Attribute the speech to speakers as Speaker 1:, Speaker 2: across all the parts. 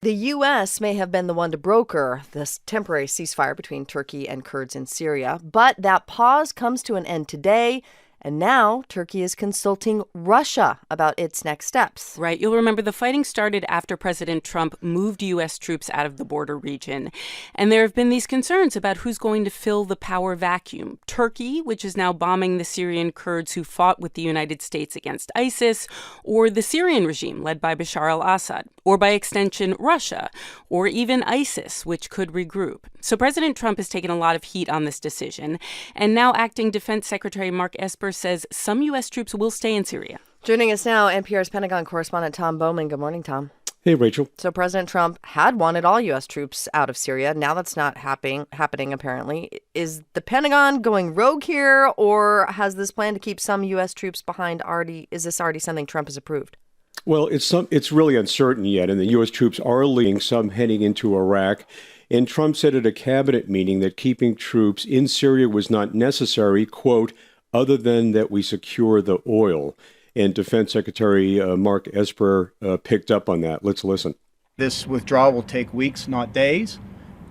Speaker 1: The U.S. may have been the one to broker this temporary ceasefire between Turkey and Kurds in Syria, but that pause comes to an end today. And now Turkey is consulting Russia about its next steps.
Speaker 2: Right. You'll remember the fighting started after President Trump moved U.S. troops out of the border region. And there have been these concerns about who's going to fill the power vacuum. Turkey, which is now bombing the Syrian Kurds who fought with the United States against ISIS, or the Syrian regime led by Bashar al-Assad, or by extension, Russia, or even ISIS, which could regroup. So President Trump has taken a lot of heat on this decision. And now Acting Defense Secretary Mark Esper says some U.S. troops will stay in Syria.
Speaker 1: Joining us now, NPR's Pentagon correspondent Tom Bowman. Good morning, Tom.
Speaker 3: Hey, Rachel.
Speaker 1: So President Trump had wanted all U.S. troops out of Syria. Now that's not happening, apparently. Is the Pentagon going rogue here, or has this plan to keep some U.S. troops behind is this already something Trump has approved?
Speaker 3: Well, it's really uncertain yet, and the U.S. troops are leading, some heading into Iraq. And Trump said at a cabinet meeting that keeping troops in Syria was not necessary, quote, other than that we secure the oil. And Defense Secretary Mark Esper picked up on that. Let's listen.
Speaker 4: This withdrawal will take weeks, not days.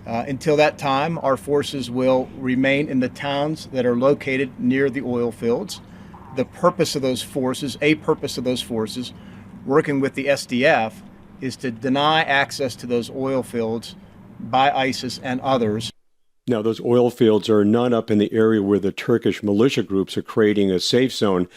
Speaker 4: Until that time, our forces will remain in the towns that are located near the oil fields. A purpose of those forces, working with the SDF, is to deny access to those oil fields by ISIS and others.
Speaker 3: Now, those oil fields are not up in the area where the Turkish militia groups are creating a safe zone,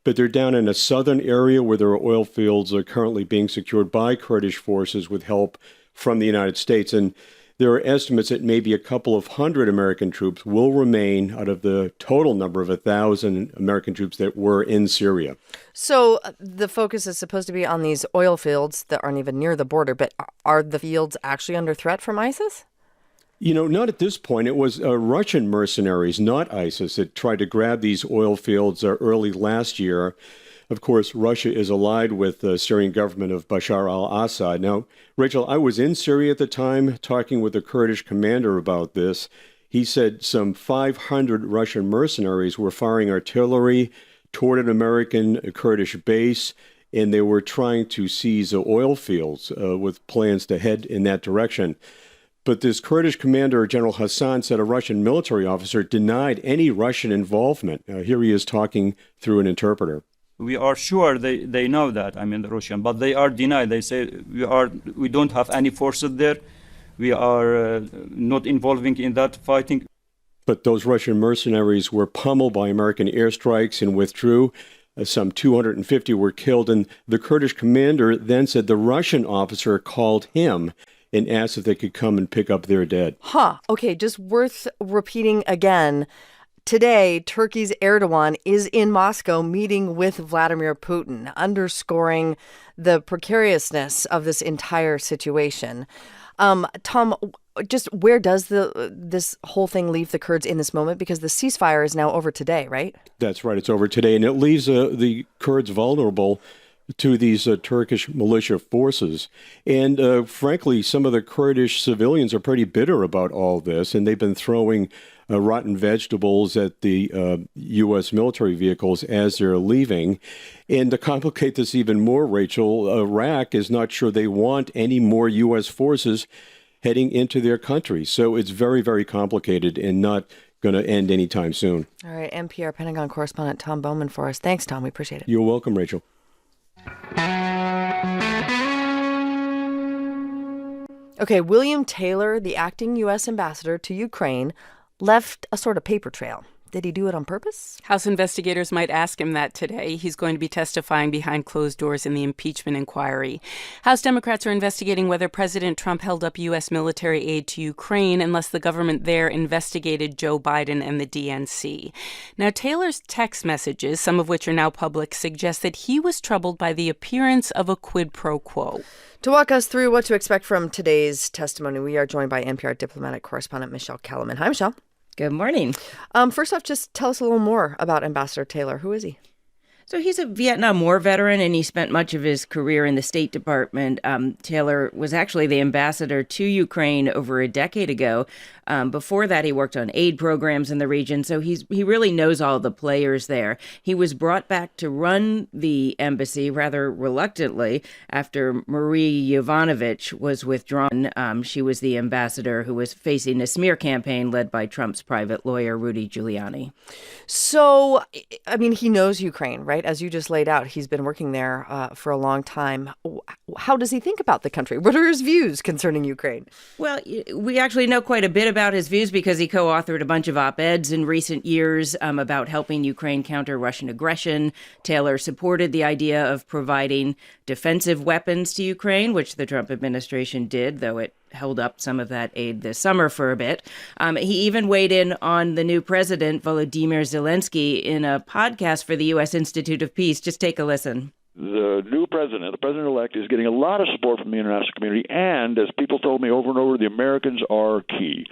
Speaker 3: but they're down in a southern area where their oil fields are currently being secured by Kurdish forces with help from the United States. And there are estimates that maybe a couple of hundred American troops will remain out of the total number of 1,000 American troops that were in Syria.
Speaker 1: So the focus is supposed to be on these oil fields that aren't even near the border, but are the fields actually under threat from ISIS?
Speaker 3: You know, not at this point. It was Russian mercenaries, not ISIS, that tried to grab these oil fields early last year. Of course, Russia is allied with the Syrian government of Bashar al-Assad. Now, Rachel, I was in Syria at the time talking with a Kurdish commander about this. He said some 500 Russian mercenaries were firing artillery toward an American Kurdish base, and they were trying to seize the oil fields with plans to head in that direction. But this Kurdish commander, General Hassan, said a Russian military officer denied any Russian involvement. Here he is talking through an interpreter.
Speaker 5: We are sure they know that, the Russian, but they are denied. They say we don't have any forces there. We are not involving in that fighting.
Speaker 3: But those Russian mercenaries were pummeled by American airstrikes and withdrew. Some 250 were killed. And the Kurdish commander then said the Russian officer called him and asked if they could come and pick up their dead.
Speaker 1: Okay, just worth repeating again. Today, Turkey's Erdogan is in Moscow meeting with Vladimir Putin, underscoring the precariousness of this entire situation. Tom, just where does this whole thing leave the Kurds in this moment? Because the ceasefire is now over today, right?
Speaker 3: That's right. It's over today. And it leaves the Kurds vulnerable to these Turkish militia forces. And frankly, some of the Kurdish civilians are pretty bitter about all this, and they've been throwing rotten vegetables at the U.S. military vehicles as they're leaving. And to complicate this even more, Rachel, Iraq is not sure they want any more U.S. forces heading into their country. So it's very, very complicated and not going to end anytime soon.
Speaker 1: All right, NPR Pentagon correspondent Tom Bowman for us. Thanks, Tom. We appreciate it.
Speaker 3: You're welcome, Rachel.
Speaker 1: Okay, William Taylor, the acting U.S. ambassador to Ukraine, left a sort of paper trail. Did he do it on purpose?
Speaker 2: House investigators might ask him that today. He's going to be testifying behind closed doors in the impeachment inquiry. House Democrats are investigating whether President Trump held up U.S. military aid to Ukraine unless the government there investigated Joe Biden and the DNC. Now, Taylor's text messages, some of which are now public, suggest that he was troubled by the appearance of a quid pro quo.
Speaker 1: To walk us through what to expect from today's testimony, we are joined by NPR diplomatic correspondent Michelle Kellerman. Hi, Michelle.
Speaker 6: Good morning.
Speaker 1: First off, just tell us a little more about Ambassador Taylor. Who is he?
Speaker 6: So he's a Vietnam War veteran, and he spent much of his career in the State Department. Taylor was actually the ambassador to Ukraine over a decade ago. Before that, he worked on aid programs in the region, so he really knows all the players there. He was brought back to run the embassy rather reluctantly after Marie Yovanovitch was withdrawn. She was the ambassador who was facing a smear campaign led by Trump's private lawyer, Rudy Giuliani.
Speaker 1: So, I mean, he knows Ukraine, right? As you just laid out, he's been working there for a long time. How does he think about the country? What are his views concerning Ukraine?
Speaker 6: Well, we actually know quite a bit about his views because he co-authored a bunch of op-eds in recent years about helping Ukraine counter Russian aggression. Taylor supported the idea of providing defensive weapons to Ukraine, which the Trump administration did, though it held up some of that aid this summer for a bit. He even weighed in on the new president, Volodymyr Zelensky, in a podcast for the U.S. Institute of Peace. Just take a listen.
Speaker 7: The new president, the president-elect, is getting a lot of support from the international community, and as people told me over and over, the Americans are key.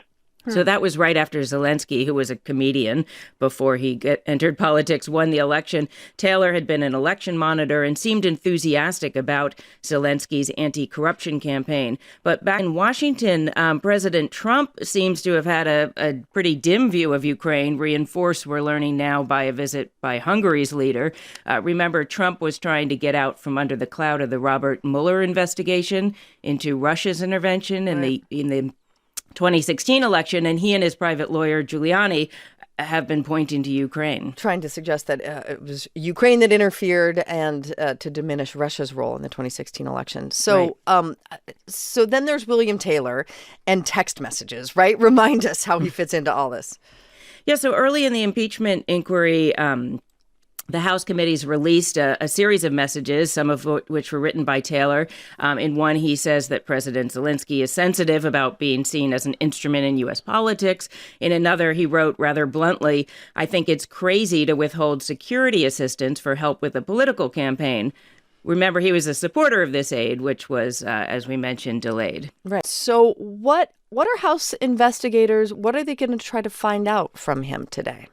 Speaker 6: So that was right after Zelensky, who was a comedian before he entered politics, won the election. Taylor had been an election monitor and seemed enthusiastic about Zelensky's anti-corruption campaign. But back in Washington, President Trump seems to have had a pretty dim view of Ukraine, reinforced, we're learning now, by a visit by Hungary's leader. Remember, Trump was trying to get out from under the cloud of the Robert Mueller investigation into Russia's intervention in the 2016 election, and he and his private lawyer, Giuliani, have been pointing to Ukraine.
Speaker 1: Trying to suggest that it was Ukraine that interfered and to diminish Russia's role in the 2016 election. So so then there's William Taylor and text messages, right? Remind us how he fits into all this.
Speaker 6: Yeah, so early in the impeachment inquiry, the House committees released a series of messages, some of which were written by Taylor. In one, he says that President Zelensky is sensitive about being seen as an instrument in U.S. politics. In another, he wrote rather bluntly, "I think it's crazy to withhold security assistance for help with a political campaign." Remember, he was a supporter of this aid, which was, as we mentioned, delayed.
Speaker 1: Right. So what are House investigators, what are they going to try to find out from him today?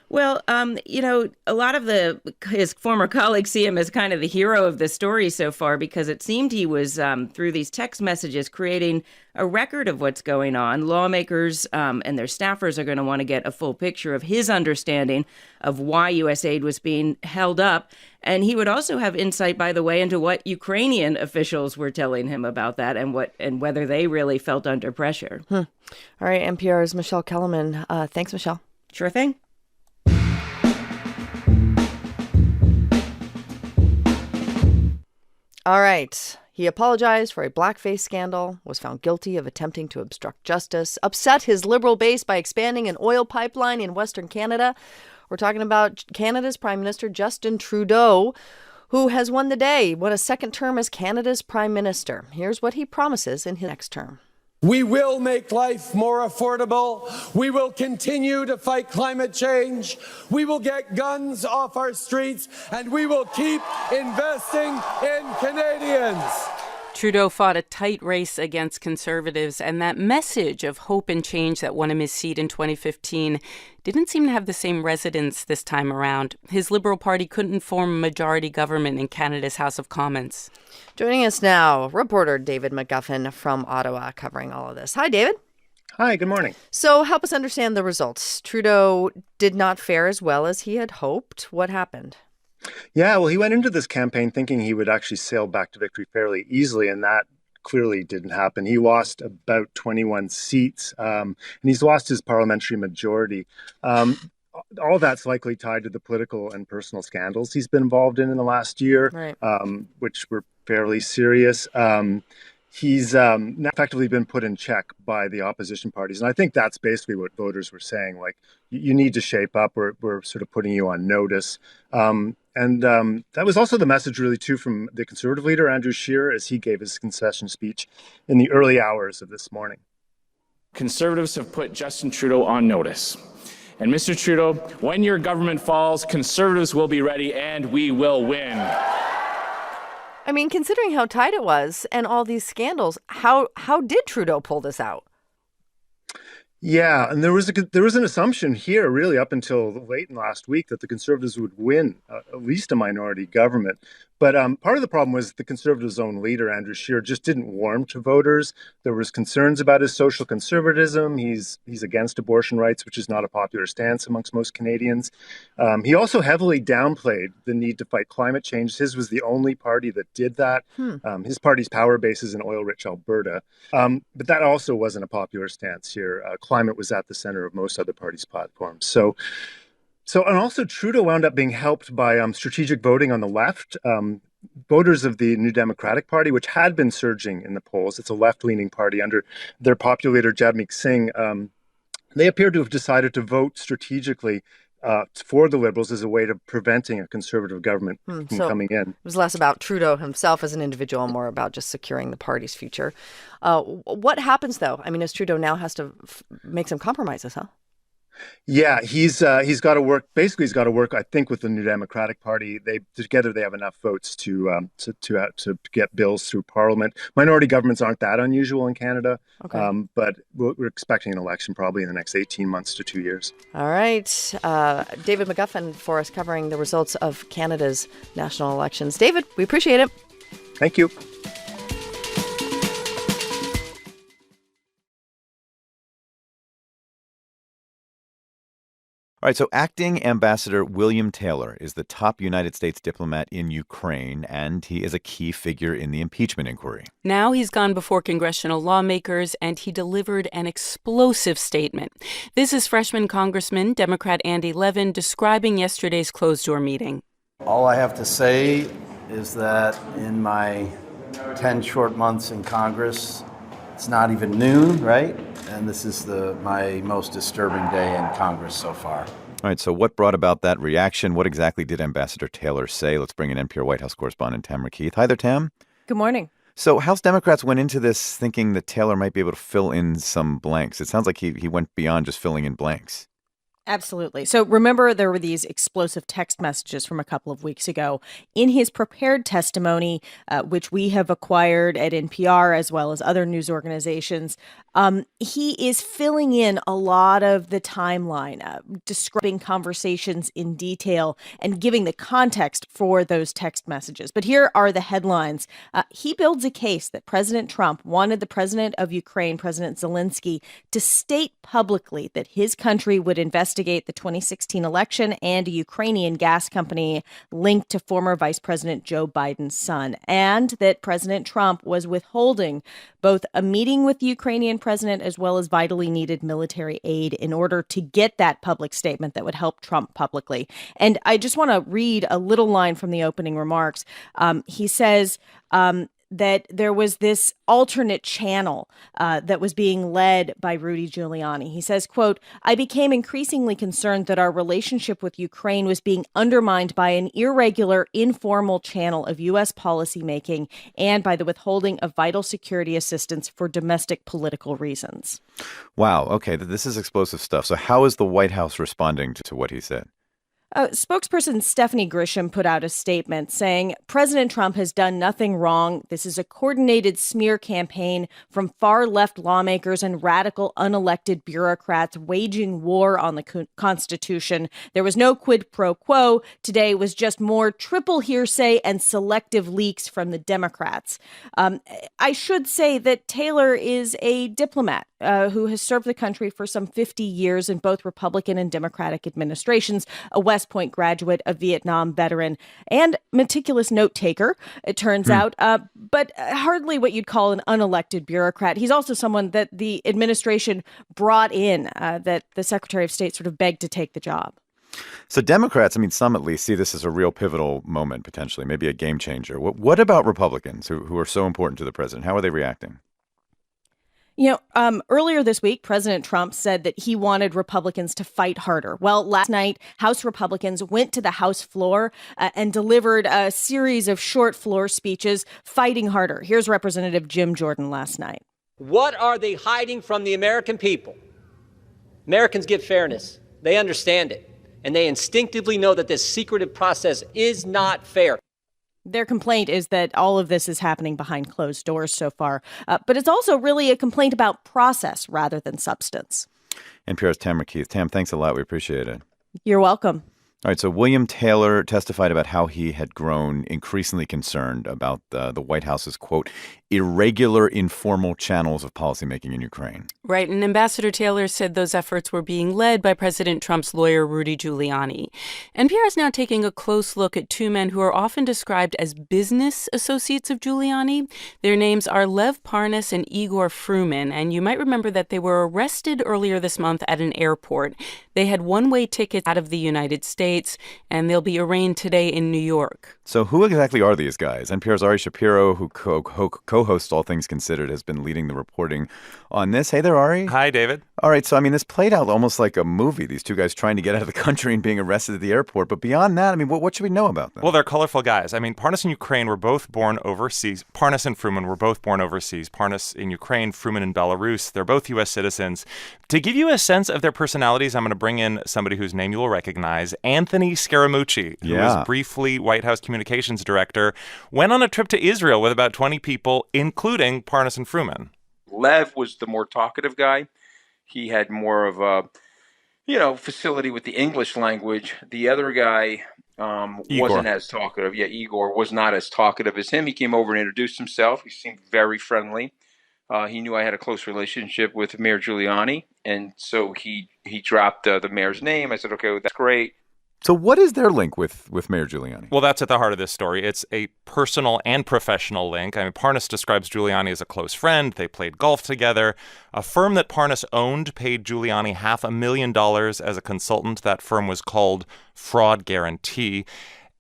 Speaker 6: Well, a lot of his former colleagues see him as kind of the hero of the story so far because it seemed he was, through these text messages, creating a record of what's going on. Lawmakers and their staffers are going to want to get a full picture of his understanding of why U.S. aid was being held up. And he would also have insight, by the way, into what Ukrainian officials were telling him about that and whether they really felt under pressure.
Speaker 1: All right, NPR's Michelle Kellerman. Thanks, Michelle.
Speaker 6: Sure thing.
Speaker 1: All right. He apologized for a blackface scandal, was found guilty of attempting to obstruct justice, upset his liberal base by expanding an oil pipeline in Western Canada. We're talking about Canada's Prime Minister Justin Trudeau, who has won the day, won a second term as Canada's Prime Minister. Here's what he promises in his next term.
Speaker 8: We will make life more affordable. We will continue to fight climate change. We will get guns off our streets, and we will keep investing in Canadians.
Speaker 2: Trudeau fought a tight race against conservatives, and that message of hope and change that won him his seat in 2015 didn't seem to have the same resonance this time around. His Liberal Party couldn't form a majority government in Canada's House of Commons.
Speaker 1: Joining us now, reporter David McGuffin from Ottawa, covering all of this. Hi, David.
Speaker 4: Hi, good morning.
Speaker 1: So help us understand the results. Trudeau did not fare as well as he had hoped. What happened?
Speaker 9: Yeah, well, he went into this campaign thinking he would actually sail back to victory fairly easily, and that clearly didn't happen. He lost about 21 seats, and he's lost his parliamentary majority. All that's likely tied to the political and personal scandals he's been involved in the last year,
Speaker 1: right.
Speaker 9: Which were fairly serious. He's now effectively been put in check by the opposition parties. And I think that's basically what voters were saying, like, you need to shape up. We're sort of putting you on notice. And that was also the message, really, too, from the Conservative leader, Andrew Scheer, as he gave his concession speech in the early hours of this morning.
Speaker 10: Conservatives have put Justin Trudeau on notice. And Mr. Trudeau, when your government falls, Conservatives will be ready and we will win.
Speaker 1: I mean, considering how tight it was and all these scandals, how did Trudeau pull this out?
Speaker 9: Yeah, and there was an assumption here, really, up until late in last week, that the Conservatives would win at least a minority government. But part of the problem was the Conservatives' own leader, Andrew Scheer, just didn't warm to voters. There was concerns about his social conservatism. He's against abortion rights, which is not a popular stance amongst most Canadians. He also heavily downplayed the need to fight climate change. His was the only party that did that. His party's power base is in oil-rich Alberta. But that also wasn't a popular stance here. Climate was at the center of most other parties' platforms. And also Trudeau wound up being helped by strategic voting on the left. Voters of the New Democratic Party, which had been surging in the polls, it's a left-leaning party under their popular leader Jagmeet Singh, they appear to have decided to vote strategically for the Liberals as a way of preventing a Conservative government from coming in. It
Speaker 1: was less about Trudeau himself as an individual and more about just securing the party's future. What happens, though? I mean, as Trudeau now has to make some compromises, huh?
Speaker 9: Yeah, he's got to work. Basically, he's got to work, I think, with the New Democratic Party. Together they have enough votes to get bills through Parliament. Minority governments aren't that unusual in Canada, but we're expecting an election probably in the next 18 months to 2 years.
Speaker 1: All right, David McGuffin for us covering the results of Canada's national elections. David, we appreciate it.
Speaker 9: Thank you.
Speaker 11: All right, so acting Ambassador William Taylor is the top United States diplomat in Ukraine, and he is a key figure in the impeachment inquiry.
Speaker 2: Now he's gone before congressional lawmakers, and he delivered an explosive statement. This is freshman Congressman Democrat Andy Levin describing yesterday's closed-door meeting.
Speaker 12: All I have to say is that in my 10 short months in Congress, it's not even noon, right? And this is my most disturbing day in Congress so far.
Speaker 11: All right, so what brought about that reaction? What exactly did Ambassador Taylor say? Let's bring in NPR White House correspondent Tamara Keith. Hi there, Tam.
Speaker 13: Good morning.
Speaker 11: So House Democrats went into this thinking that Taylor might be able to fill in some blanks. It sounds like he went beyond just filling in blanks.
Speaker 13: Absolutely. So remember, there were these explosive text messages from a couple of weeks ago. In his prepared testimony, which we have acquired at NPR as well as other news organizations, he is filling in a lot of the timeline, describing conversations in detail and giving the context for those text messages. But here are the headlines. He builds a case that President Trump wanted the president of Ukraine, President Zelensky, to state publicly that his country would investigate the 2016 election and a Ukrainian gas company linked to former Vice President Joe Biden's son, and that President Trump was withholding both a meeting with the Ukrainian president as well as vitally needed military aid in order to get that public statement that would help Trump publicly. And I just want to read a little line from the opening remarks. He says that there was this alternate channel that was being led by Rudy Giuliani. He says, quote, "I became increasingly concerned that our relationship with Ukraine was being undermined by an irregular, informal channel of U.S. policymaking and by the withholding of vital security assistance for domestic political reasons."
Speaker 11: Wow. Okay, this is explosive stuff. So how is the White House responding to what he said?
Speaker 13: Spokesperson Stephanie Grisham put out a statement saying President Trump has done nothing wrong. This is a coordinated smear campaign from far left lawmakers and radical unelected bureaucrats waging war on the Constitution. There was no quid pro quo. Today was just more triple hearsay and selective leaks from the Democrats. I should say that Taylor is a diplomat who has served the country for some 50 years in both Republican and Democratic administrations, a West Point graduate, a Vietnam veteran, and meticulous note taker, it turns out, but hardly what you'd call an unelected bureaucrat. He's also someone that the administration brought in, that the Secretary of State sort of begged to take the job.
Speaker 11: So Democrats, some at least, see this as a real pivotal moment, potentially, maybe a game changer. What about Republicans who are so important to the president? How are they reacting?
Speaker 13: Earlier this week, President Trump said that he wanted Republicans to fight harder. Well, last night, House Republicans went to the House floor and delivered a series of short floor speeches fighting harder. Here's Representative Jim Jordan last night.
Speaker 14: What are they hiding from the American people? Americans get fairness. They understand it. And they instinctively know that this secretive process is not fair.
Speaker 13: Their complaint is that all of this is happening behind closed doors so far. But it's also really a complaint about process rather than substance.
Speaker 11: NPR's Tamara Keith. Tam, thanks a lot. We appreciate it.
Speaker 13: You're welcome.
Speaker 11: All right, so William Taylor testified about how he had grown increasingly concerned about the White House's, quote, irregular, informal channels of policymaking in Ukraine.
Speaker 2: Right, and Ambassador Taylor said those efforts were being led by President Trump's lawyer, Rudy Giuliani. NPR is now taking a close look at two men who are often described as business associates of Giuliani. Their names are Lev Parnas and Igor Fruman, and you might remember that they were arrested earlier this month at an airport. They had one-way tickets out of the United States, and they'll be arraigned today in New York.
Speaker 11: So who exactly are these guys? NPR's Ari Shapiro, who co-hosts All Things Considered, has been leading the reporting on this. Hey there, Ari.
Speaker 15: Hi, David.
Speaker 11: All right, so, this played out almost like a movie, these two guys trying to get out of the country and being arrested at the airport. But beyond that, what should we know about them?
Speaker 15: Well, they're colorful guys. Parnas and Ukraine were both born overseas. Parnas and Fruman were both born overseas. Parnas in Ukraine, Fruman in Belarus. They're both U.S. citizens. To give you a sense of their personalities, I'm going to bring in somebody whose name you will recognize, Anthony Scaramucci, who was briefly White House communications director, went on a trip to Israel with about 20 people, including Parnas and Fruman.
Speaker 16: Lev was the more talkative guy. He had more of a, facility with the English language. The other guy wasn't as talkative. Yeah, Igor was not as talkative as him. He came over and introduced himself. He seemed very friendly. He knew I had a close relationship with Mayor Giuliani, and so he dropped the mayor's name. I said, okay, well, that's great.
Speaker 11: So what is their link with Mayor Giuliani?
Speaker 15: Well, that's at the heart of this story. It's a personal and professional link. Parnas describes Giuliani as a close friend. They played golf together. A firm that Parnas owned paid Giuliani $500,000 as a consultant. That firm was called Fraud Guarantee.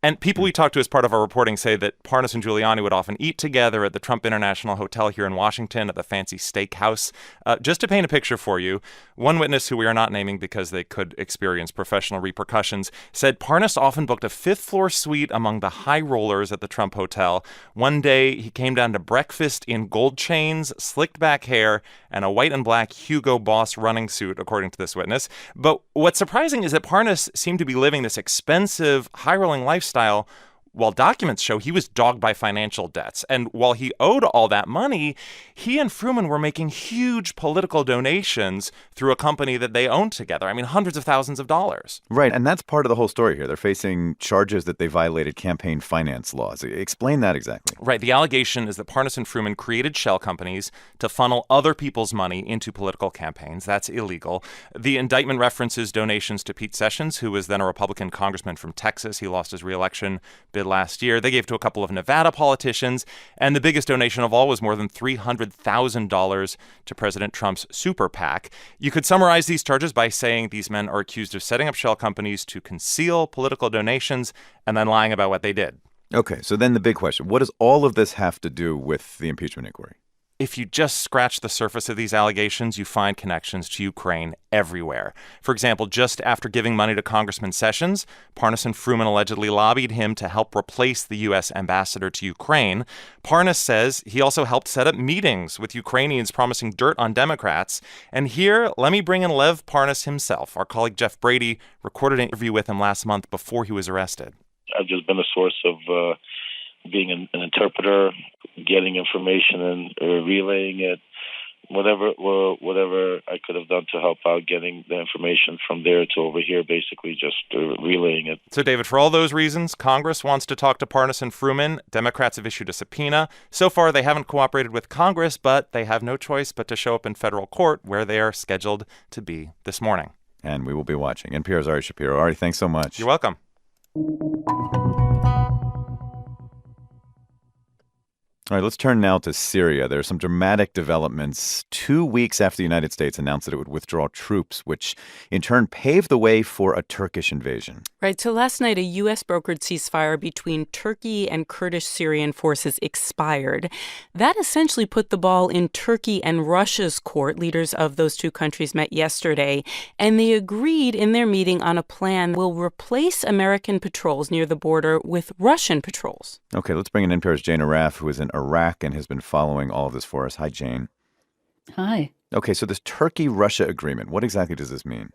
Speaker 15: And people we talked to as part of our reporting say that Parnas and Giuliani would often eat together at the Trump International Hotel here in Washington at the fancy steakhouse. Just to paint a picture for you, one witness who we are not naming because they could experience professional repercussions said Parnas often booked a fifth-floor suite among the high rollers at the Trump Hotel. One day, he came down to breakfast in gold chains, slicked back hair, and a white and black Hugo Boss running suit, according to this witness. But what's surprising is that Parnas seemed to be living this expensive, high-rolling lifestyle while documents show he was dogged by financial debts. And while he owed all that money, he and Fruman were making huge political donations through a company that they owned together. Hundreds of thousands of dollars.
Speaker 11: Right, and that's part of the whole story here. They're facing charges that they violated campaign finance laws. Explain that exactly.
Speaker 15: Right, the allegation is that Parnas and Fruman created shell companies to funnel other people's money into political campaigns. That's illegal. The indictment references donations to Pete Sessions, who was then a Republican congressman from Texas. He lost his re-election bid last year. They gave to a couple of Nevada politicians, and the biggest donation of all was more than $300,000 to President Trump's super PAC. You could summarize these charges by saying these men are accused of setting up shell companies to conceal political donations and then lying about what they did.
Speaker 11: Okay, so then the big question, what does all of this have to do with the impeachment inquiry?
Speaker 15: If you just scratch the surface of these allegations, you find connections to Ukraine everywhere. For example, just after giving money to Congressman Sessions, Parnas and Fruman allegedly lobbied him to help replace the U.S. ambassador to Ukraine. Parnas says he also helped set up meetings with Ukrainians promising dirt on Democrats. And here, let me bring in Lev Parnas himself. Our colleague Jeff Brady recorded an interview with him last month before he was arrested.
Speaker 17: I've just been a source of being an interpreter, getting information and relaying it, whatever I could have done to help out getting the information from there to over here, basically just relaying it.
Speaker 15: So, David, for all those reasons, Congress wants to talk to Parnas and Fruman. Democrats have issued a subpoena. So far, they haven't cooperated with Congress, but they have no choice but to show up in federal court, where they are scheduled to be this morning.
Speaker 11: And we will be watching. NPR's Ari Shapiro. Ari, thanks so much.
Speaker 15: You're welcome.
Speaker 11: All right, let's turn now to Syria. There are some dramatic developments 2 weeks after the United States announced that it would withdraw troops, which in turn paved the way for a Turkish invasion.
Speaker 2: Right. So last night, a U.S. brokered ceasefire between Turkey and Kurdish Syrian forces expired. That essentially put the ball in Turkey and Russia's court. Leaders of those two countries met yesterday, and they agreed in their meeting on a plan that will replace American patrols near the border with Russian patrols.
Speaker 11: Okay, let's bring in NPR's Jane Araf, who is in Iraq and has been following all of this for us. Hi, Jane.
Speaker 18: Hi.
Speaker 11: Okay, so this Turkey-Russia agreement, what exactly does this mean?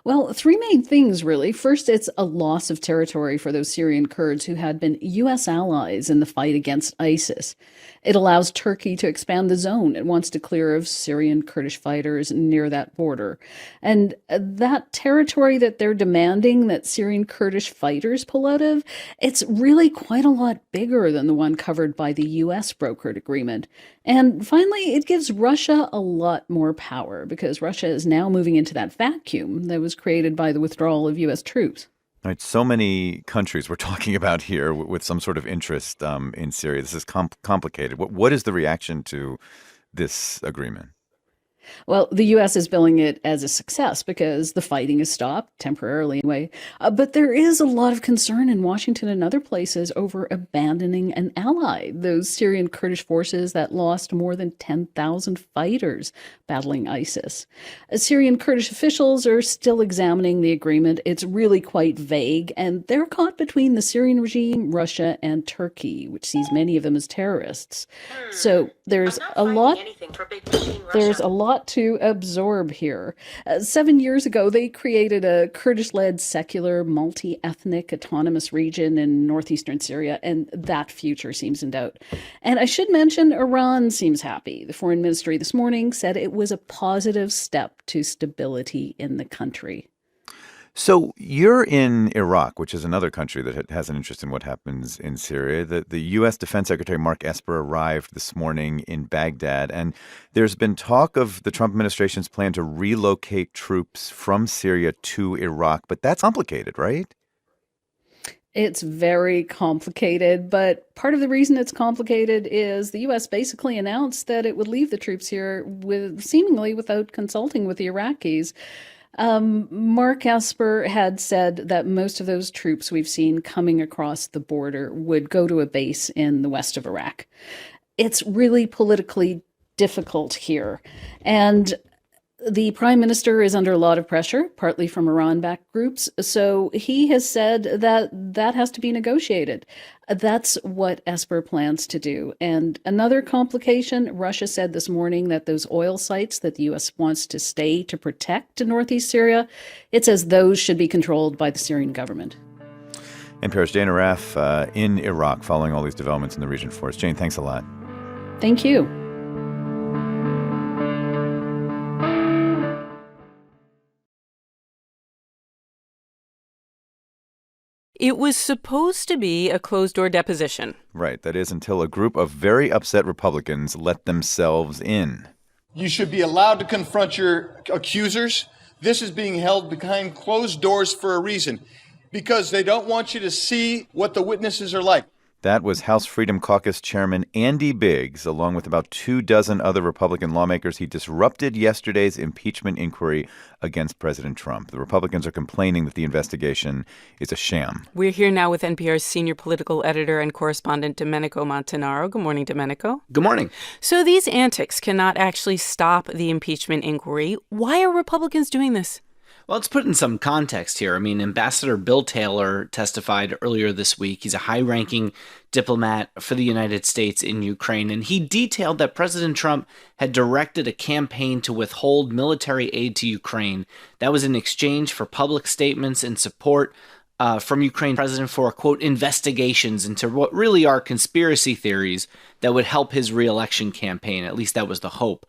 Speaker 18: Well, three main things, really. First, it's a loss of territory for those Syrian Kurds who had been U.S. allies in the fight against ISIS. It allows Turkey to expand the zone it wants to clear of Syrian Kurdish fighters near that border. And that territory that they're demanding that Syrian Kurdish fighters pull out of, it's really quite a lot bigger than the one covered by the U.S. brokered agreement. And finally, it gives Russia a lot more power because Russia is now moving into that vacuum that was created by the withdrawal of U.S. troops.
Speaker 11: Right, so many countries we're talking about here with some sort of interest in Syria. This is complicated. What is the reaction to this agreement?
Speaker 18: Well, the U.S. is billing it as a success because the fighting has stopped, temporarily anyway. But there is a lot of concern in Washington and other places over abandoning an ally, those Syrian Kurdish forces that lost more than 10,000 fighters battling ISIS. Syrian Kurdish officials are still examining the agreement. It's really quite vague, and they're caught between the Syrian regime, Russia, and Turkey, which sees many of them as terrorists. So there's a lot to absorb here. 7 years ago, they created a Kurdish-led secular, multi-ethnic, autonomous region in northeastern Syria, and that future seems in doubt. And I should mention, Iran seems happy. The foreign ministry this morning said it was a positive step to stability in the country.
Speaker 11: So you're in Iraq, which is another country that has an interest in what happens in Syria. The U.S. Defense Secretary Mark Esper arrived this morning in Baghdad, and there's been talk of the Trump administration's plan to relocate troops from Syria to Iraq, but that's complicated, right?
Speaker 18: It's very complicated, but part of the reason it's complicated is the U.S. basically announced that it would leave the troops here seemingly without consulting with the Iraqis. Mark Esper had said that most of those troops we've seen coming across the border would go to a base in the west of Iraq. It's really politically difficult here. And the prime minister is under a lot of pressure, partly from Iran-backed groups. So he has said that that has to be negotiated. That's what Esper plans to do. And another complication, Russia said this morning that those oil sites that the U.S. wants to stay to protect in northeast Syria, it says those should be controlled by the Syrian government.
Speaker 11: NPR's Jane Arraf in Iraq following all these developments in the region for us. Jane, thanks a lot.
Speaker 18: Thank you.
Speaker 2: It was supposed to be a closed-door deposition.
Speaker 11: Right. That is until a group of very upset Republicans let themselves in.
Speaker 19: You should be allowed to confront your accusers. This is being held behind closed doors for a reason, because they don't want you to see what the witnesses are like.
Speaker 11: That was House Freedom Caucus Chairman Andy Biggs, along with about 24 other Republican lawmakers. He disrupted yesterday's impeachment inquiry against President Trump. The Republicans are complaining that the investigation is a sham.
Speaker 2: We're here now with NPR's senior political editor and correspondent Domenico Montanaro. Good morning, Domenico.
Speaker 20: Good morning.
Speaker 2: So these antics cannot actually stop the impeachment inquiry. Why are Republicans doing this?
Speaker 20: Well, let's put in some context here. I mean, Ambassador Bill Taylor testified earlier this week. He's a high-ranking diplomat for the United States in Ukraine, and he detailed that President Trump had directed a campaign to withhold military aid to Ukraine. That was in exchange for public statements and support from Ukraine president for, quote, investigations into what really are conspiracy theories that would help his reelection campaign. At least that was the hope.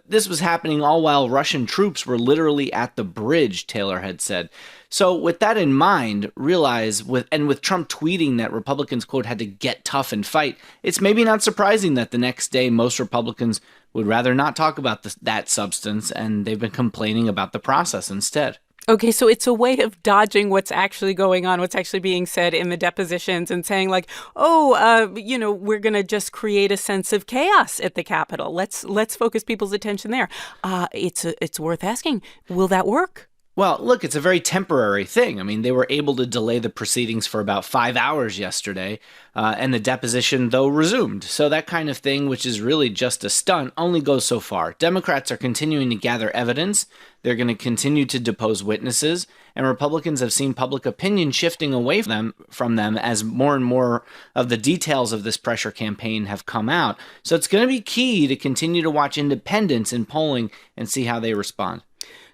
Speaker 20: This was happening all while Russian troops were literally at the bridge, Taylor had said. So with that in mind, realize with Trump tweeting that Republicans, quote, had to get tough and fight, it's maybe not surprising that the next day most Republicans would rather not talk about that substance, and they've been complaining about the process instead.
Speaker 2: Okay, so it's a way of dodging what's actually going on, what's actually being said in the depositions and saying like, we're going to just create a sense of chaos at the Capitol. Let's focus people's attention there. It's worth asking, will that work?
Speaker 20: Well, look, it's a very temporary thing. I mean, they were able to delay the proceedings for about 5 hours yesterday, and the deposition, though, resumed. So that kind of thing, which is really just a stunt, only goes so far. Democrats are continuing to gather evidence. They're going to continue to depose witnesses, and Republicans have seen public opinion shifting away from them as more and more of the details of this pressure campaign have come out. So it's going to be key to continue to watch independents in polling and see how they respond.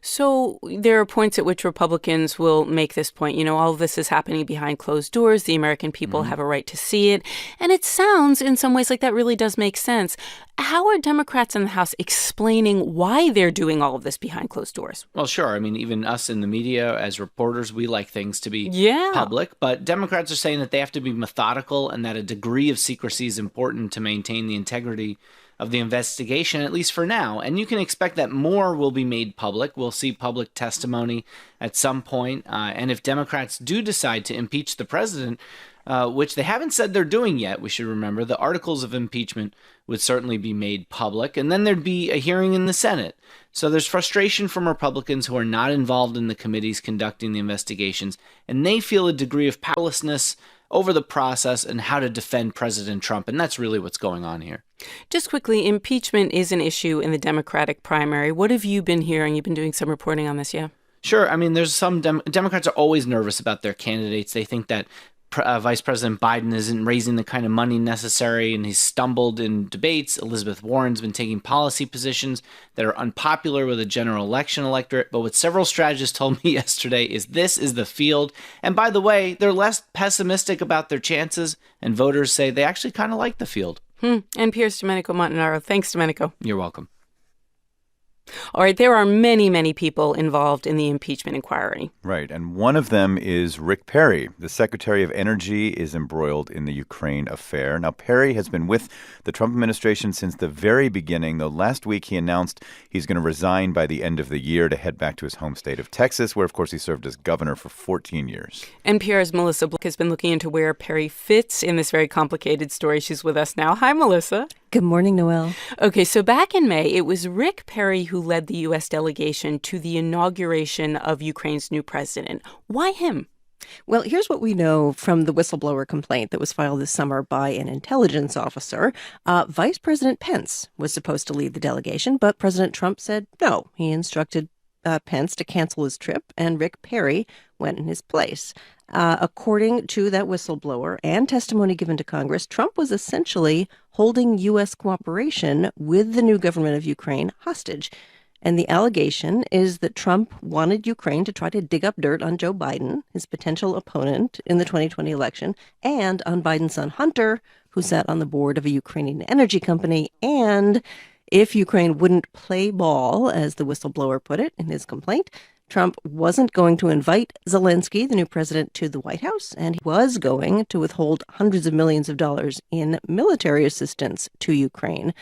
Speaker 2: So there are points at which Republicans will make this point. You know, all of this is happening behind closed doors. The American people have a right to see it. And it sounds in some ways like that really does make sense. How are Democrats in the House explaining why they're doing all of this behind closed doors?
Speaker 20: Well, sure. I mean, even us in the media as reporters, we like things to be public. But Democrats are saying that they have to be methodical and that a degree of secrecy is important to maintain the integrity of the investigation, at least for now. And you can expect that more will be made public. We'll see public testimony at some point. And if Democrats do decide to impeach the president, which they haven't said they're doing yet, we should remember, the articles of impeachment would certainly be made public. And then there'd be a hearing in the Senate. So there's frustration from Republicans who are not involved in the committees conducting the investigations, and they feel a degree of powerlessness over the process and how to defend President Trump. And that's really what's going on here.
Speaker 2: Just quickly, impeachment is an issue in the Democratic primary. What have you been hearing? You've been doing some reporting on this, yeah?
Speaker 20: Sure. I mean, there's some Democrats are always nervous about their candidates. They think that Vice President Biden isn't raising the kind of money necessary, and he's stumbled in debates. Elizabeth Warren's been taking policy positions that are unpopular with a general election electorate. But what several strategists told me yesterday is this is the field. And by the way, they're less pessimistic about their chances, and voters say they actually kind of like the field.
Speaker 2: NPR's Domenico Montanaro. Thanks, Domenico.
Speaker 20: You're welcome.
Speaker 2: All right, there are many, many people involved in the impeachment inquiry.
Speaker 11: Right, and one of them is Rick Perry. The Secretary of Energy is embroiled in the Ukraine affair. Now, Perry has been with the Trump administration since the very beginning, though last week he announced he's going to resign by the end of the year to head back to his home state of Texas, where, of course, he served as governor for 14 years.
Speaker 2: NPR's Melissa Blick has been looking into where Perry fits in this very complicated story. She's with us now. Hi, Melissa.
Speaker 21: Good morning, Noelle.
Speaker 2: Okay, so back in May, it was Rick Perry who led the U.S. delegation to the inauguration of Ukraine's new president. Why him?
Speaker 21: Well, here's what we know from the whistleblower complaint that was filed this summer by an intelligence officer. Vice President Pence was supposed to lead the delegation, but President Trump said no. He instructed Pence to cancel his trip, and Rick Perry went in his place. According to that whistleblower and testimony given to Congress, Trump was essentially holding U.S. cooperation with the new government of Ukraine hostage. And the allegation is that Trump wanted Ukraine to try to dig up dirt on Joe Biden, his potential opponent in the 2020 election, and on Biden's son Hunter, who sat on the board of a Ukrainian energy company. And if Ukraine wouldn't play ball, as the whistleblower put it in his complaint, Trump wasn't going to invite Zelensky, the new president, to the White House, and he was going to withhold hundreds of millions of dollars in military assistance to Ukraine.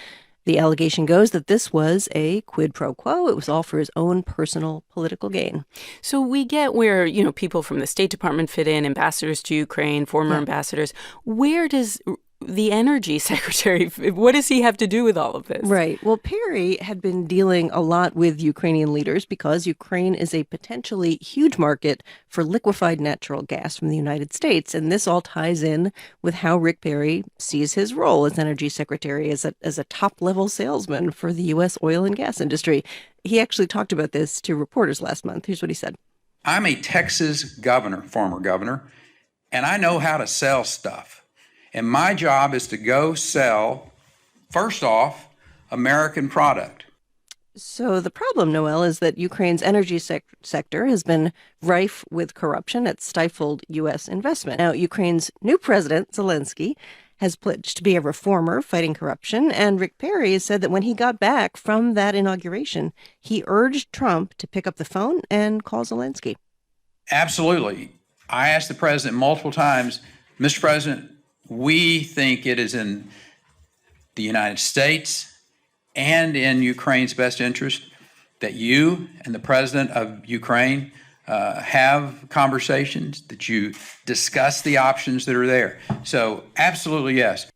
Speaker 21: The allegation goes that this was a quid pro quo. It was all for his own personal political gain.
Speaker 2: So we get where, people from the State Department fit in, ambassadors to Ukraine, former ambassadors. Where does the energy secretary, what does he have to do with all of this?
Speaker 21: Right. Well, Perry had been dealing a lot with Ukrainian leaders because Ukraine is a potentially huge market for liquefied natural gas from the United States. And this all ties in with how Rick Perry sees his role as energy secretary as a top-level salesman for the U.S. oil and gas industry. He actually talked about this to reporters last month. Here's what he said.
Speaker 22: I'm a Texas governor, former governor, and I know how to sell stuff. And my job is to go sell, first off, American product.
Speaker 21: So the problem, Noelle, is that Ukraine's energy sector has been rife with corruption. It's stifled U.S. investment. Now, Ukraine's new president, Zelensky, has pledged to be a reformer fighting corruption. And Rick Perry has said that when he got back from that inauguration, he urged Trump to pick up the phone and call Zelensky.
Speaker 22: Absolutely. I asked the president multiple times, Mr. President, we think it is in the United States and in Ukraine's best interest that you and the president of Ukraine have conversations, that you discuss the options that are there. So absolutely, yes.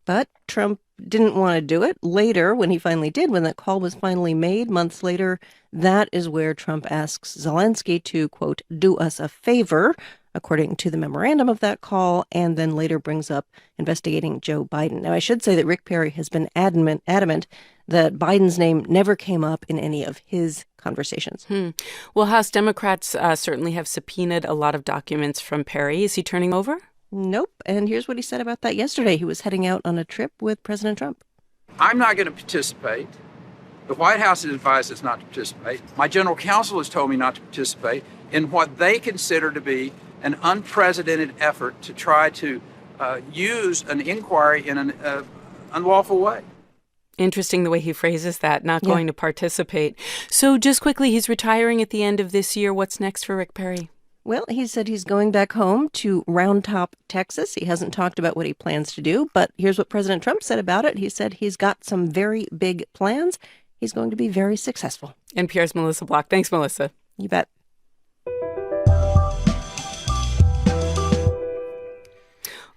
Speaker 21: But Trump didn't want to do it. Later, when he finally did, when that call was finally made, months later, that is where Trump asks Zelensky to, quote, do us a favor, according to the memorandum of that call, and then later brings up investigating Joe Biden. Now, I should say that Rick Perry has been adamant that Biden's name never came up in any of his conversations.
Speaker 2: Well, House Democrats certainly have subpoenaed a lot of documents from Perry. Is he turning over?
Speaker 21: Nope. And here's what he said about that yesterday. He was heading out on a trip with President Trump.
Speaker 22: I'm not going to participate The White House has advised us not to participate. My general counsel has told me not to participate in what they consider to be an unprecedented effort to try to use an inquiry in an unlawful way.
Speaker 2: Interesting the way he phrases that, not going to participate. So just quickly, he's retiring at the end of this year. What's next for Rick Perry?
Speaker 21: Well, he said he's going back home to Round Top, Texas. He hasn't talked about what he plans to do, but here's what President Trump said about it. He said he's got some very big plans. He's going to be very successful.
Speaker 2: NPR's Melissa Block. Thanks, Melissa.
Speaker 21: You bet.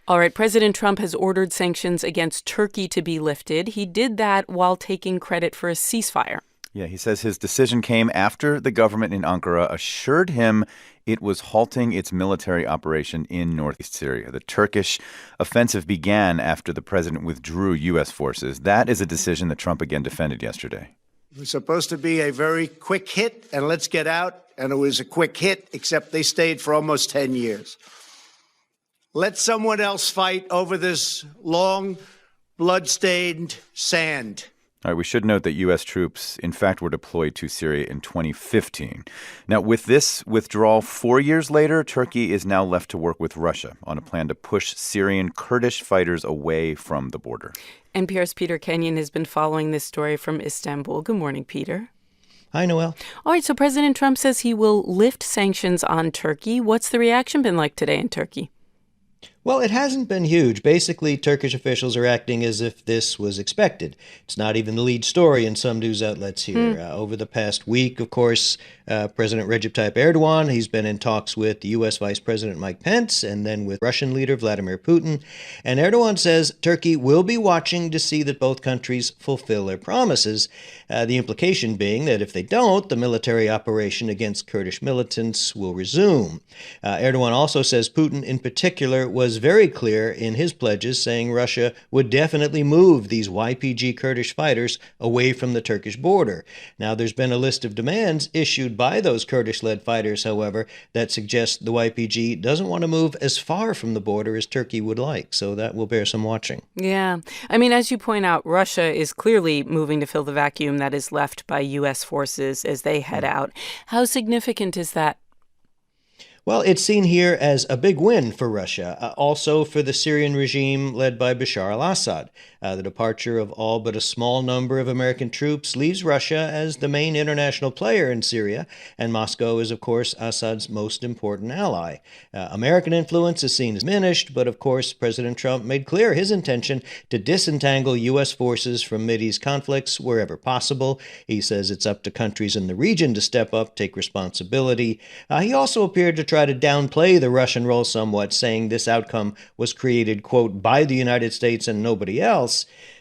Speaker 2: All right, President Trump has ordered sanctions against Turkey to be lifted. He did that while taking credit for a ceasefire.
Speaker 11: Yeah, he says his decision came after the government in Ankara assured him it was halting its military operation in northeast Syria. The Turkish offensive began after the president withdrew U.S. forces. That is a decision that Trump again defended yesterday.
Speaker 3: It was supposed to be a very quick hit, and let's get out. And it was a quick hit, except they stayed for almost 10 years. Let someone else fight over this long, blood-stained sand.
Speaker 11: All right, we should note that U.S. troops, in fact, were deployed to Syria in 2015. Now, with this withdrawal 4 years later, Turkey is now left to work with Russia on a plan to push Syrian Kurdish fighters away from the border.
Speaker 2: NPR's Peter Kenyon has been following this story from Istanbul. Good morning, Peter.
Speaker 5: Hi, Noel.
Speaker 2: All right, so President Trump says he will lift sanctions on Turkey. What's the reaction been like today in Turkey?
Speaker 5: Well, it hasn't been huge. Basically, Turkish officials are acting as if this was expected. It's not even the lead story in some news outlets here. Over the past week, of course, President Recep Tayyip Erdogan, he's been in talks with the U.S. Vice President Mike Pence and then with Russian leader Vladimir Putin. And Erdogan says Turkey will be watching to see that both countries fulfill their promises. The implication being that if they don't, the military operation against Kurdish militants will resume. Erdogan also says Putin in particular was very clear in his pledges, saying Russia would definitely move these YPG Kurdish fighters away from the Turkish border. Now, there's been a list of demands issued by those Kurdish-led fighters, however, that suggest the YPG doesn't want to move as far from the border as Turkey would like. So that will bear some watching.
Speaker 2: Yeah. I mean, as you point out, Russia is clearly moving to fill the vacuum that is left by U.S. forces as they head out. How significant is that?
Speaker 5: Well, it's seen here as a big win for Russia, also for the Syrian regime led by Bashar al-Assad. The departure of all but a small number of American troops leaves Russia as the main international player in Syria, and Moscow is, of course, Assad's most important ally. American influence is seen as diminished, but of course, President Trump made clear his intention to disentangle U.S. forces from Mideast conflicts wherever possible. He says it's up to countries in the region to step up, take responsibility. He also appeared to try to downplay the Russian role somewhat, saying this outcome was created, quote, by the United States and nobody else.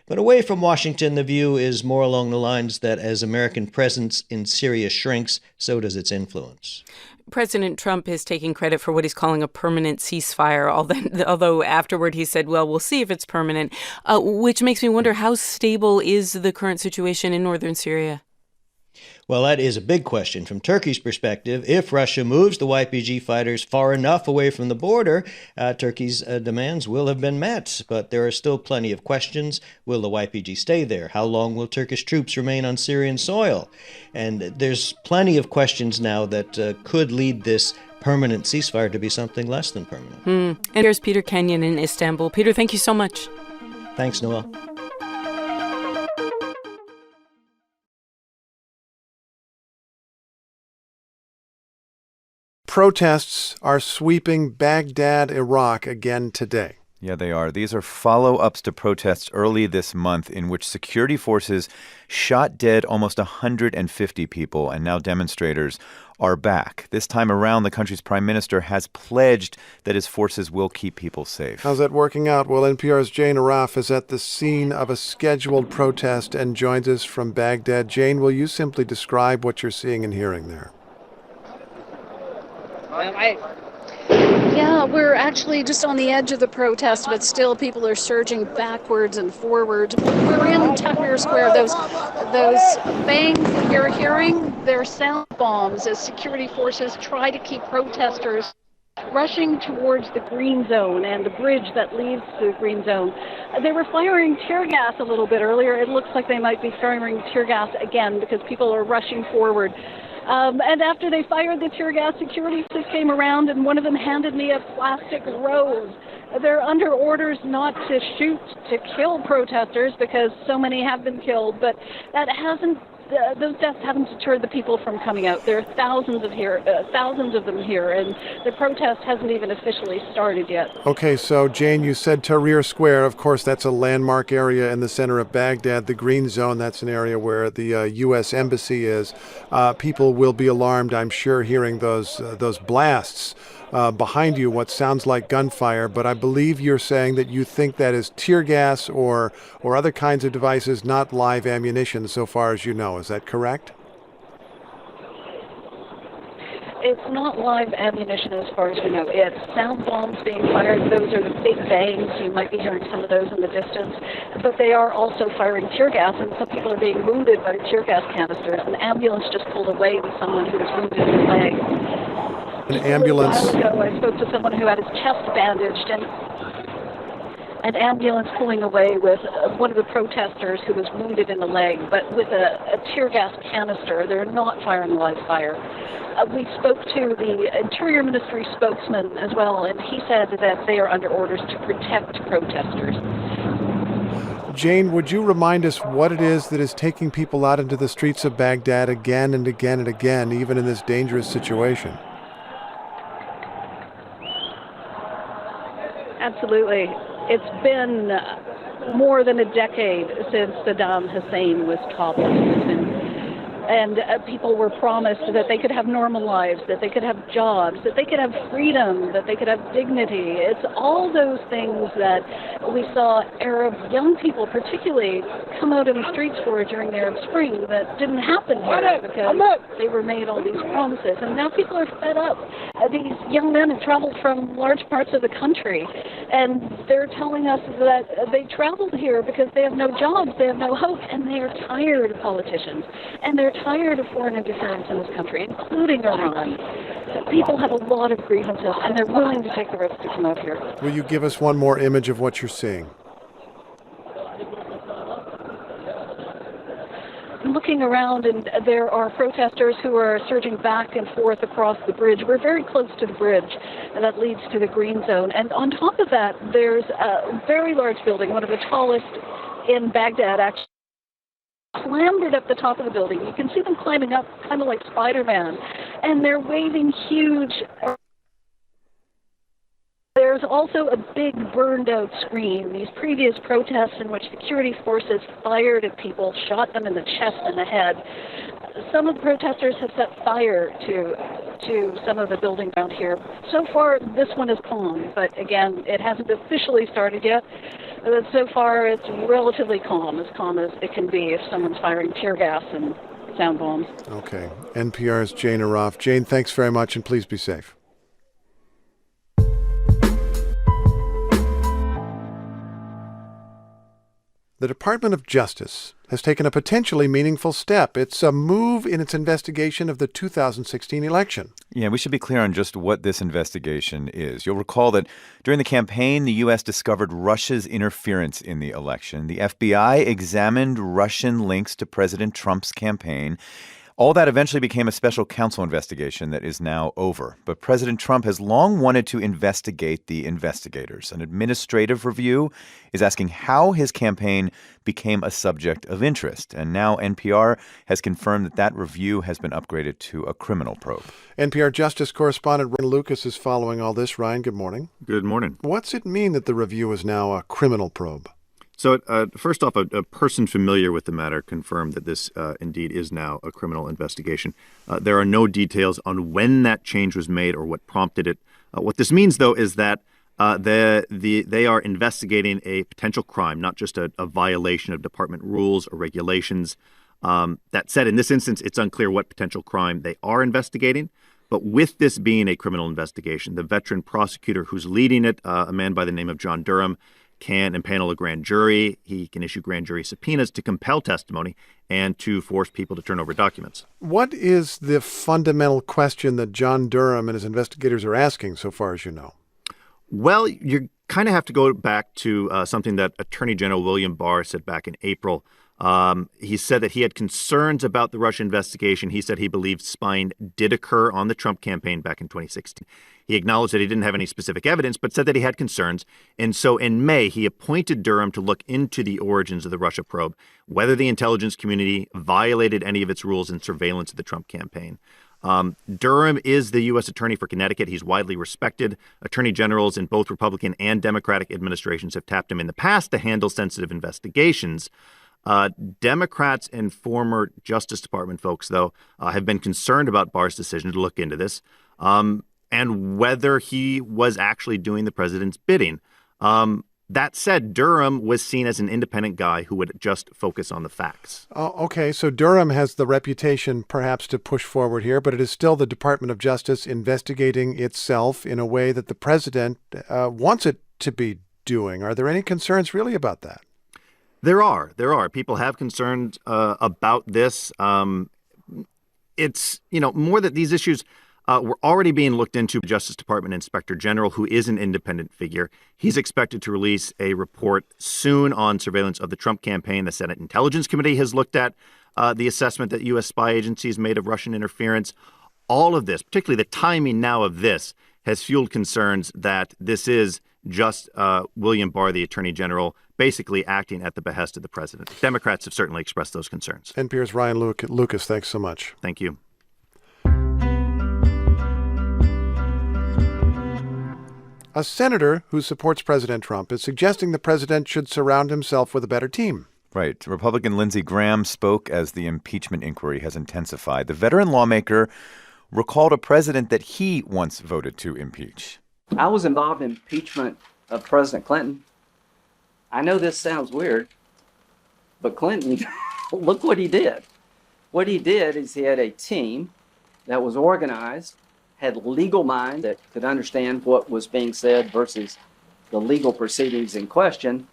Speaker 5: But away from Washington, the view is more along the lines that as American presence in Syria shrinks, so does its influence.
Speaker 2: President Trump is taking credit for what he's calling a permanent ceasefire, although afterward he said, well, we'll see if it's permanent, which makes me wonder, how stable is the current situation in northern Syria?
Speaker 5: Well, that is a big question from Turkey's perspective. If Russia moves the YPG fighters far enough away from the border, Turkey's demands will have been met. But there are still plenty of questions. Will the YPG stay there? How long will Turkish troops remain on Syrian soil? And there's plenty of questions now that could lead this permanent ceasefire to be something less than permanent.
Speaker 2: And here's Peter Kenyon in Istanbul. Peter, thank you so much.
Speaker 5: Thanks, Noel.
Speaker 23: Protests are sweeping Baghdad, Iraq again today.
Speaker 11: Yeah, they are. These are follow-ups to protests early this month in which security forces shot dead almost 150 people, and now demonstrators are back. This time around, the country's prime minister has pledged that his forces will keep people safe.
Speaker 23: How's that working out? Well, NPR's Jane Araf is at the scene of a scheduled protest and joins us from Baghdad. Jane, will you simply describe what you're seeing and hearing there?
Speaker 18: Yeah, we're actually just on the edge of the protest, but still people are surging backwards and forwards. We're in Tahrir Square. Those bangs that you're hearing, they're sound bombs as security forces try to keep protesters
Speaker 6: rushing towards the green zone and the bridge that leads to the green zone. They were firing tear gas a little bit earlier. It looks like they might be firing tear gas again because people are rushing forward. And after they fired the tear gas, security police came around and one of them handed me a plastic rose. They're under orders not to shoot to kill protesters because so many have been killed, but that hasn't. Those deaths haven't deterred the people from coming out. There are thousands of them here, and the protest hasn't even officially started yet.
Speaker 23: Okay, so Jane, you said Tahrir Square. Of course, that's a landmark area in the center of Baghdad. The Green Zone, that's an area where the U.S. Embassy is. People will be alarmed, I'm sure, hearing those blasts. Behind you, what sounds like gunfire, but I believe you're saying that you think that is tear gas or other kinds of devices, not live ammunition, so far as you know. Is that correct?
Speaker 6: It's not live ammunition as far as we know. It's sound bombs being fired. Those are the big bangs. You might be hearing some of those in the distance. But they are also firing tear gas, and some people are being wounded by tear gas canisters. An ambulance just pulled away with someone who was wounded in the leg.
Speaker 23: An ambulance.
Speaker 6: A while ago, I spoke to someone who had his chest bandaged, and an ambulance pulling away with one of the protesters who was wounded in the leg, but with a tear gas canister. They're not firing live fire. We spoke to the Interior Ministry spokesman as well, and he said that they are under orders to protect protesters.
Speaker 23: Jane, would you remind us what it is that is taking people out into the streets of Baghdad again and again and again, even in this dangerous situation?
Speaker 6: Absolutely. It's been more than a decade since Saddam Hussein was toppled. And people were promised that they could have normal lives, that they could have jobs, that they could have freedom, that they could have dignity. It's all those things that we saw Arab young people particularly come out in the streets for during the Arab Spring that didn't happen here because they were made all these promises. And now people are fed up. These young men have traveled from large parts of the country, and they're telling us that they traveled here because they have no jobs, they have no hope, and they are tired of politicians. And they're tired of foreign interference in this country, including Iran. People have a lot of grievances, and they're willing to take the risk to come out here.
Speaker 23: Will you give us one more image of what you're seeing?
Speaker 6: Looking around, and there are protesters who are surging back and forth across the bridge. We're very close to the bridge that leads to the green zone. And on top of that, there's a very large building, one of the tallest in Baghdad, actually. Clambered up the top of the building. You can see them climbing up kind of like Spider-Man, and they're waving huge. There's also a big burned out screen. These previous protests in which security forces fired at people, shot them in the chest and the head. Some of the protesters have set fire to some of the buildings around here. So far, this one is calm, but again, it hasn't officially started yet. But so far, it's relatively calm as it can be if someone's firing tear gas and sound bombs.
Speaker 23: Okay. NPR's Jane Araf. Jane, thanks very much, and please be safe. The Department of Justice has taken a potentially meaningful step. It's a move in its investigation of the 2016 election.
Speaker 11: Yeah, we should be clear on just what this investigation is. You'll recall that during the campaign, the U.S. discovered Russia's interference in the election. The FBI examined Russian links to President Trump's campaign. All that eventually became a special counsel investigation that is now over. But President Trump has long wanted to investigate the investigators. An administrative review is asking how his campaign became a subject of interest. And now NPR has confirmed that review has been upgraded to a criminal probe.
Speaker 23: NPR Justice correspondent Ryan Lucas is following all this. Ryan, good morning.
Speaker 7: Good morning.
Speaker 23: What's it mean that the review is now a criminal probe?
Speaker 7: So first off, a person familiar with the matter confirmed that this indeed is now a criminal investigation. There are no details on when that change was made or what prompted it. What this means, though, is that they are investigating a potential crime, not just a violation of department rules or regulations. That said, in this instance, it's unclear what potential crime they are investigating. But with this being a criminal investigation, the veteran prosecutor who's leading it, a man by the name of John Durham, can impanel a grand jury. He can issue grand jury subpoenas to compel testimony and to force people to turn over documents.
Speaker 23: What is the fundamental question that John Durham and his investigators are asking, so far as you know?
Speaker 7: Well, you kind of have to go back to something that Attorney General William Barr said back in April. He said that he had concerns about the Russia investigation. He said he believed spying did occur on the Trump campaign back in 2016. He acknowledged that he didn't have any specific evidence, but said that he had concerns. And so in May, he appointed Durham to look into the origins of the Russia probe, whether the intelligence community violated any of its rules in surveillance of the Trump campaign. Durham is the U.S. Attorney for Connecticut. He's widely respected. Attorney generals in both Republican and Democratic administrations have tapped him in the past to handle sensitive investigations. Democrats and former Justice Department folks, though, have been concerned about Barr's decision to look into this and whether he was actually doing the president's bidding. That said, Durham was seen as an independent guy who would just focus on the facts.
Speaker 23: Okay, so Durham has the reputation perhaps to push forward here, but it is still the Department of Justice investigating itself in a way that the president wants it to be doing. Are there any concerns really about that?
Speaker 7: There are. People have concerns about this. It's, more that these issues were already being looked into. The Justice Department Inspector General, who is an independent figure, he's expected to release a report soon on surveillance of the Trump campaign. The Senate Intelligence Committee has looked at the assessment that U.S. spy agencies made of Russian interference. All of this, particularly the timing now of this, has fueled concerns that this is just William Barr, the Attorney General, basically acting at the behest of the president. Democrats have certainly expressed those concerns.
Speaker 23: NPR's Ryan Lucas, thanks so much.
Speaker 7: Thank you.
Speaker 23: A senator who supports President Trump is suggesting the president should surround himself with a better team.
Speaker 11: Right. Republican Lindsey Graham spoke as the impeachment inquiry has intensified. The veteran lawmaker recalled a president that he once voted to impeach.
Speaker 4: I was involved in impeachment of President Clinton. I know this sounds weird, but Clinton, look what he did. What he did is he had a team that was organized, had legal mind that could understand what was being said versus the legal proceedings in question,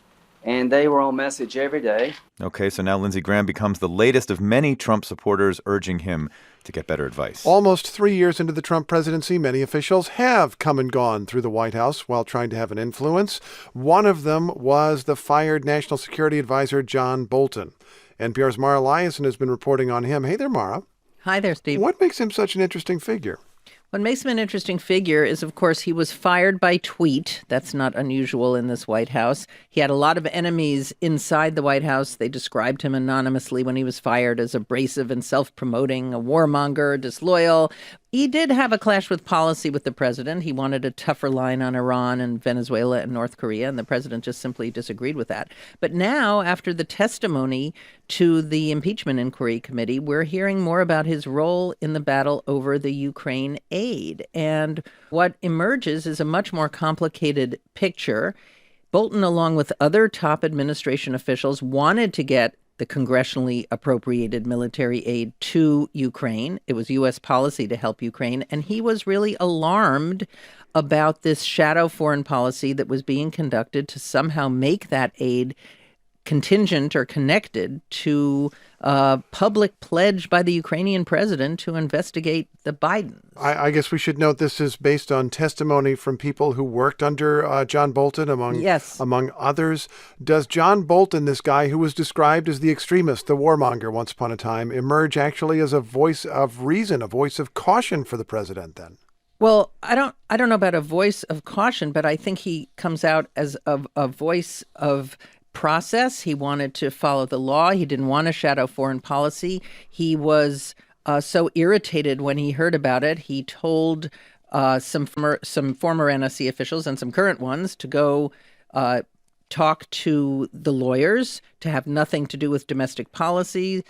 Speaker 4: and they were on message every day.
Speaker 11: Okay, so now Lindsey Graham becomes the latest of many Trump supporters urging him to get better advice.
Speaker 23: Almost 3 years into the Trump presidency, many officials have come and gone through the White House while trying to have an influence. One of them was the fired National Security Advisor John Bolton. NPR's Mara Liasson has been reporting on him. Hey there, Mara.
Speaker 21: Hi there, Steve.
Speaker 23: What makes him such an interesting figure?
Speaker 21: What makes him an interesting figure is, of course, he was fired by tweet. That's not unusual in this White House. He had a lot of enemies inside the White House. They described him anonymously when he was fired as abrasive and self-promoting, a warmonger, disloyal. He did have a clash with policy with the president. He wanted a tougher line on Iran and Venezuela and North Korea, and the president just simply disagreed with that. But now, after the testimony to the impeachment inquiry committee, we're hearing more about his role in the battle over the Ukraine aid. And what emerges is a much more complicated picture. Bolton, along with other top administration officials, wanted to get the congressionally appropriated military aid to Ukraine. It was U.S. policy to help Ukraine. And he was really alarmed about this shadow foreign policy that was being conducted to somehow make that aid contingent or connected to a public pledge by the Ukrainian president to investigate the Bidens.
Speaker 23: I guess we should note this is based on testimony from people who worked under John Bolton, among others. Does John Bolton, this guy who was described as the extremist, the warmonger once upon a time, emerge actually as a voice of reason, a voice of caution for the president then?
Speaker 21: Well, I don't know about a voice of caution, but I think he comes out as a voice of process. He wanted to follow the law. He didn't want to shadow foreign policy. He was so irritated when he heard about it. He told some former NSC officials and some current ones to go talk to the lawyers, to have nothing to do with domestic politics.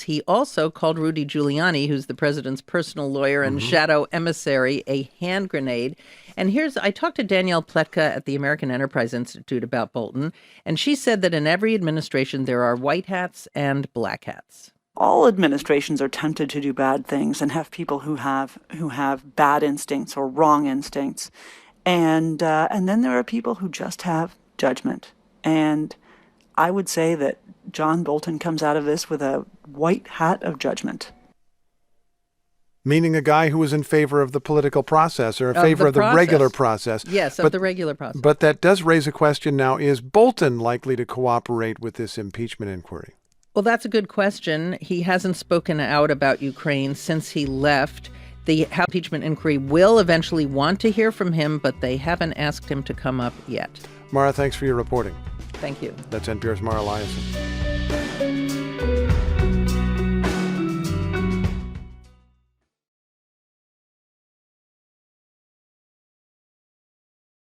Speaker 21: He also called Rudy Giuliani, who's the president's personal lawyer and shadow emissary, a hand grenade. And I talked to Danielle Pletka at the American Enterprise Institute about Bolton, and she said that in every administration there are white hats and black hats.
Speaker 8: All administrations are tempted to do bad things and have people who have bad instincts or wrong instincts. And then there are people who just have judgment. And I would say that John Bolton comes out of this with a white hat of judgment.
Speaker 23: Meaning a guy who was in favor of the political process or in favor of the regular process.
Speaker 21: Yes, of the regular process.
Speaker 23: But that does raise a question now. Is Bolton likely to cooperate with this impeachment inquiry?
Speaker 21: Well, that's a good question. He hasn't spoken out about Ukraine since he left. The House impeachment inquiry will eventually want to hear from him, but they haven't asked him to come up yet.
Speaker 23: Mara, thanks for your reporting.
Speaker 21: Thank you.
Speaker 23: That's NPR's Mara Liasson.